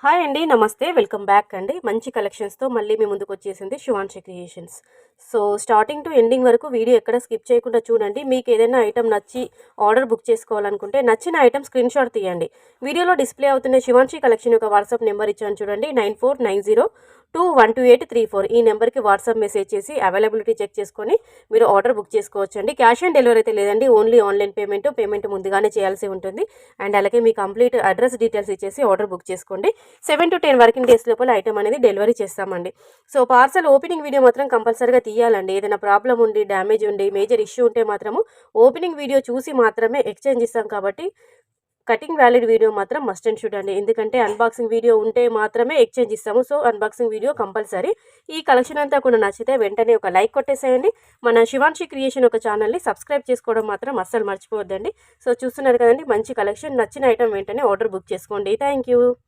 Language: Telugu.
హాయ్ అండి. నమస్తే. వెల్కమ్ బ్యాక్ అండి. మంచి కలెక్షన్స్‌తో మళ్ళీ మీ ముందుకొచ్చేసింది Shivanshi creations. So, starting to ending వరకు వీడియో ఎక్కడ స్కిప్ చేయకుండా చూడండి. మీకేదైనా ఐటెమ్ నచ్చి ఆర్డర్ బుక్ చేసుకోవాలనుకుంటే నచ్చిన ఐటెమ్ స్క్రీన్‌షాట్ తీయండి. వీడియోలో డిస్‌ప్లే అవుతున్న శివాన్షి కలెక్షన్ యొక్క వాట్సాప్ నెంబర్ ఇచ్చాను చూడండి. 9490212834 ఈ నెంబర్‌కి వాట్సాప్ మెసేజ్ చేసి అవైలబిలిటీ చెక్ చేసుకొని మీరు ఆర్డర్ బుక్ చేసుకోవచ్చండి. క్యాష్ ఆన్ డెలివరీ అయితే లేదండి. ఓన్లీ ఆన్‌లైన్ పేమెంట్ ముందుగానే చేయాల్సి ఉంటుంది. అండ్ అలాగే మీ కంప్లీట్ అడ్రస్ డీటెయిల్స్ ఇచ్చేసి ఆర్డర్ బుక్ చేసుకోండి. 7 to 10 వర్కింగ్ డేస్ లోపల ఐటమ్ అనేది డెలివరీ చేస్తామండి. సో, పార్సల్ ఓపెనింగ్ వీడియో మాత్రం కంపల్సరీగా తీయాలండి. ఏదైనా ప్రాబ్లమ్ ఉండి, డ్యామేజ్ ఉండి, మేజర్ ఇష్యూ ఉంటే మాత్రము ఓపెనింగ్ వీడియో చూసి మాత్రమే ఎక్స్చేంజ్ ఇస్తాం కాబట్టి కటింగ్ వ్యాలిడ్ వీడియో మాత్రం మస్ట్ అండ్ షుడ్ అండి. ఎందుకంటే అన్బాక్సింగ్ వీడియో ఉంటే మాత్రమే ఎక్స్చేంజ్ ఇస్తాము. So, unboxing video compulsory. ఈ కలెక్షన్ అంతా కూడా నచ్చితే వెంటనే ఒక లైక్ కొట్టేసేయండి. మన శివాన్షి క్రియేషన్ ఒక ఛానల్ని సబ్స్క్రైబ్ చేసుకోవడం మాత్రం అస్సలు మర్చిపోవద్దండి. సో, చూస్తున్నారు కదండి మంచి కలెక్షన్. నచ్చిన ఐటమ్ వెంటనే ఆర్డర్ బుక్ చేసుకోండి. Thank you.